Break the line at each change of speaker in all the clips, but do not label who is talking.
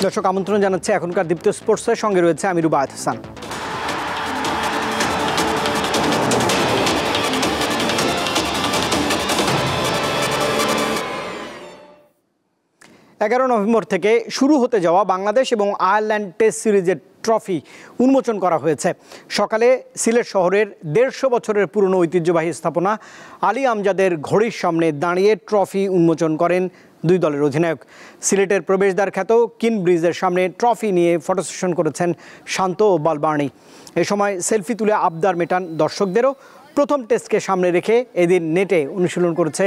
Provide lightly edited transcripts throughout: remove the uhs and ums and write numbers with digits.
দর্শক আমন্ত্রণ জানাচ্ছে এখনকার দীপ্ত স্পোর্টসের সঙ্গে রয়েছে আমি রুবায়েত হাসান। নভেম্বর থেকে শুরু হতে যাওয়া বাংলাদেশ এবং আয়ারল্যান্ড টেস্ট সিরিজের ট্রফি উন্মোচন করা হয়েছে। সকালে সিলেট শহরের 150 বছরের পুরনো ঐতিহ্যবাহী স্থাপনা আলী আমজাদের ঘড়ির সামনে দাঁড়িয়ে ট্রফি উন্মোচন করেন দুই দলের অধিনায়ক। সিলেটের প্রবেশদ্বার খ্যাত কিন ব্রিজের সামনে ট্রফি নিয়ে ফটো সেশন করেছেন শান্ত ও বালবার্নি। এ সময় সেলফি তুলে আবদার মেটান দর্শকদেরও। প্রথম টেস্টকে সামনে রেখে এদিন নেটে অনুশীলন করেছে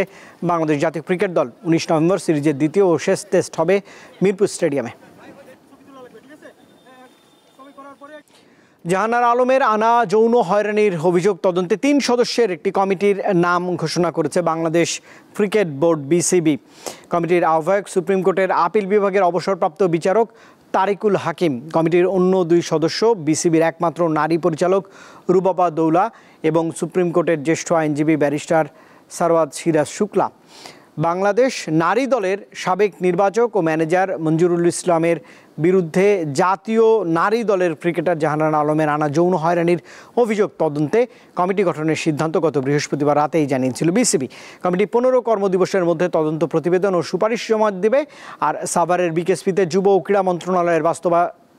বাংলাদেশ জাতীয় ক্রিকেট দল। 19 নভেম্বর সিরিজের দ্বিতীয় ও শেষ টেস্ট হবে মিরপুর স্টেডিয়ামে। জাহানারা আলমের আনা যৌন হয়রানির অভিযোগ তদন্তে 3 সদস্যের একটি কমিটির নাম ঘোষণা করেছে বাংলাদেশ ক্রিকেট বোর্ড বিসিবি। কমিটির আহ্বায়ক সুপ্রিম কোর্টের আপিল বিভাগের অবসরপ্রাপ্ত বিচারক তারিকুল হাকিম। কমিটির অন্য 2 সদস্য বিসিবির একমাত্র নারী পরিচালক রুবাবা দৌলা এবং সুপ্রিম কোর্টের জ্যেষ্ঠ আইনজীবী ব্যারিস্টার সারওয়াত সিরাজ শুক্লা। বাংলাদেশ নারী দলের সাবেক নির্বাচক ও ম্যানেজার মঞ্জুরুল ইসলামের বিরুদ্ধে জাতীয় নারী দলের ক্রিকেটার জাহানারা আলমের আনা যৌন হয়রানির অভিযোগ তদন্তে কমিটি গঠনের সিদ্ধান্ত গত বৃহস্পতিবার রাতেই জানিয়েছিল বিসিবি। কমিটি 15 কর্মদিবসের মধ্যে তদন্ত প্রতিবেদন ও সুপারিশ জমা দেবে। আর সাভারের বিকেএসপিতে যুব ও ক্রীড়া মন্ত্রণালয়ের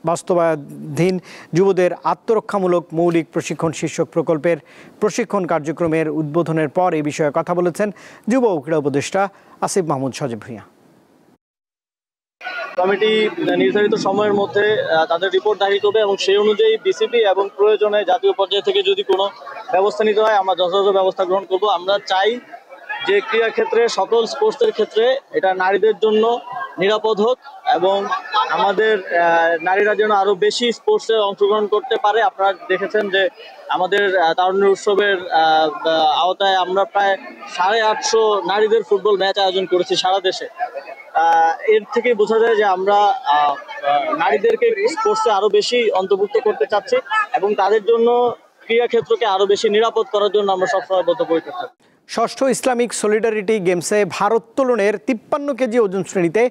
বাস্তবায়নাধীন যুবদের আত্মরক্ষামূলক মৌলিক প্রশিক্ষণ শীর্ষক প্রকল্পের প্রশিক্ষণ কার্যক্রমের উদ্বোধনের পর এই বিষয়ে কথা বলেছেন যুব ও ক্রীড়া উপদেষ্টা আসিফ মাহমুদ সজীব ভূঁইয়া।
কমিটি নির্ধারিত সময়ের মধ্যে তাদের রিপোর্ট দাখিল করবে এবং সেই অনুযায়ী বিসিবি এবং প্রয়োজনে জাতীয় পর্যায় থেকে যদি কোনো ব্যবস্থা নিতে হয় আমরা যথাযথ ব্যবস্থা গ্রহণ করব। আমরা চাই যে ক্রীড়া ক্ষেত্রে সকল স্পোর্টসের ক্ষেত্রে এটা নারীদের জন্য নিরাপদ হোক এবং আমাদের নারীরা যেন আরো বেশি স্পোর্টসে অংশগ্রহণ করতে পারে। আপনারা দেখেছেন যে আমাদের তারুণ্য উৎসবের আওতায় আমরা প্রায় 850 নারীদের ফুটবল ম্যাচ আয়োজন করেছি সারা দেশে। এর থেকে বোঝা যায় যে আমরা নারীদেরকে স্পোর্টসে আরো বেশি অন্তর্ভুক্ত করতে চাচ্ছি এবং তাদের জন্য ক্রীড়া ক্ষেত্রকে আরো বেশি নিরাপদ করার জন্য আমরা সবসময় বদ্ধপরিকর থাকি।
ষষ্ঠ ইসলামিক সলিডারিটি গেমসে ভারোত্তোলনের 53 কেজি ওজন শ্রেণীতে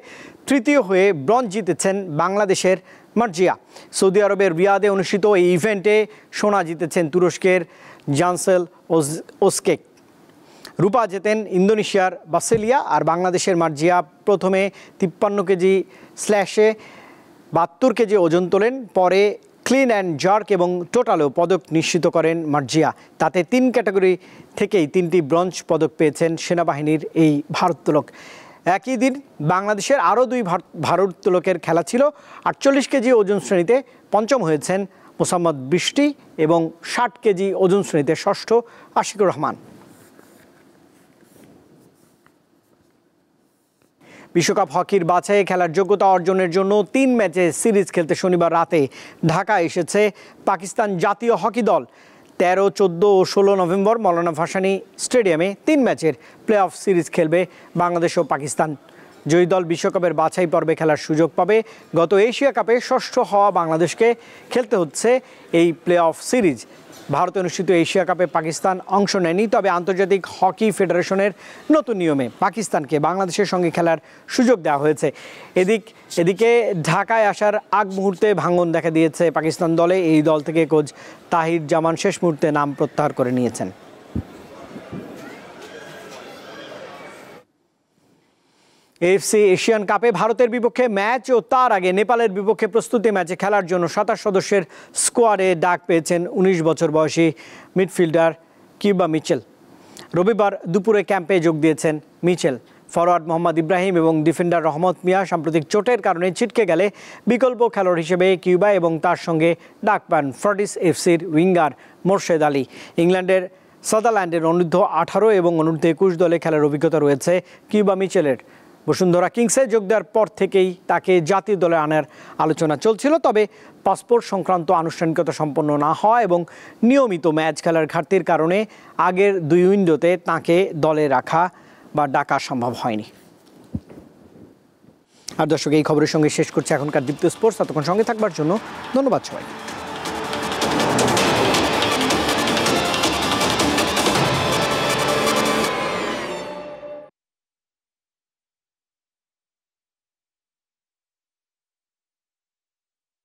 তৃতীয় হয়ে ব্রোঞ্জ জিতেছেন বাংলাদেশের মার্জিয়া। সৌদি আরবের রিয়াদে অনুষ্ঠিত এই ইভেন্টে সোনা জিতেছেন তুরস্কের জানসেল ওসকেক। রূপা জেতেন ইন্দোনেশিয়ার বাসেলিয়া। আর বাংলাদেশের মার্জিয়া প্রথমে 53 কেজি স্ল্যাশে 72 কেজি ওজন তোলেন। পরে ক্লিন অ্যান্ড জার্ক এবং টোটালেও পদক নিশ্চিত করেন মার্জিয়া। তাতে 3 ক্যাটাগরি থেকেই 3টি ব্রোঞ্জ পদক পেয়েছেন সেনাবাহিনীর এই ভারোত্তোলক। একই দিন বাংলাদেশের আরও 2 ভারোত্তোলকের খেলা ছিল। 48 কেজি ওজন শ্রেণীতে পঞ্চম হয়েছেন মোসাম্মদ বৃষ্টি এবং 60 কেজি ওজন শ্রেণীতে ষষ্ঠ আশিকুর রহমান। বিশ্বকাপ হকির বাছাইয়ে খেলার যোগ্যতা অর্জনের জন্য 3 ম্যাচে সিরিজ খেলতে শনিবার রাতে ঢাকা এসেছে পাকিস্তান জাতীয় হকি দল। 13, 14 ও 16 নভেম্বর মৌলানা ভাসানী স্টেডিয়ামে 3 ম্যাচের প্লে অফ সিরিজ খেলবে বাংলাদেশ ও পাকিস্তান। জয়ী দল বিশ্বকাপের বাছাই পর্বে খেলার সুযোগ পাবে। গত এশিয়া কাপে ষষ্ঠ হওয়া বাংলাদেশকে খেলতে হচ্ছে এই প্লে অফ সিরিজ। ভারতে অনুষ্ঠিত এশিয়া কাপে পাকিস্তান অংশ নেয়নি, তবে আন্তর্জাতিক হকি ফেডারেশনের নতুন নিয়মে পাকিস্তানকে বাংলাদেশের সঙ্গে খেলার সুযোগ দেওয়া হয়েছে। এদিকে ঢাকায় আসার আগ মুহূর্তে ভাঙন দেখা দিয়েছে পাকিস্তান দলে। এই দল থেকে কোচ তাহির জামান শেষ মুহূর্তে নাম প্রত্যাহার করে নিয়েছেন। এএফসি এশিয়ান কাপে ভারতের বিপক্ষে ম্যাচ ও তার আগে নেপালের বিপক্ষে প্রস্তুতি ম্যাচে খেলার জন্য 27 সদস্যের স্কোয়াডে ডাক পেয়েছেন 19 বছর বয়সী মিডফিল্ডার কিউবা মিচেল। রবিবার দুপুরে ক্যাম্পে যোগ দিয়েছেন মিচেল। ফরওয়ার্ড মোহাম্মদ ইব্রাহিম এবং ডিফেন্ডার রহমত মিয়া সাম্প্রতিক চোটের কারণে ছিটকে গেলে বিকল্প খেলোয়াড় হিসেবে কিউবা এবং তার সঙ্গে ডাক পান ফর্টিস এফসির উইঙ্গার মোর্শেদ আলী। ইংল্যান্ডের সাদারল্যান্ডের অনূর্ধ্ব 18 এবং অনূর্ধ্ব 21 দলে খেলার অভিজ্ঞতা রয়েছে কিউবা মিচেলের। বসুন্ধরা কিংসে যোগ দেওয়ার পর থেকেই তাকে জাতীয় দলে আনার আলোচনা চলছিল, তবে পাসপোর্ট সংক্রান্ত আনুষ্ঠানিকতা সম্পন্ন না হওয়া এবং নিয়মিত ম্যাচ খেলার ঘাটতির কারণে আগের 2 উইন্ডোতে তাকে দলে রাখা বা ডাকা সম্ভব হয়নি। আর দর্শক, এই খবরের সঙ্গে শেষ করছে এখনকার দীপ্ত স্পোর্টস। ততক্ষণ সঙ্গে থাকবার জন্য ধন্যবাদ সবাই।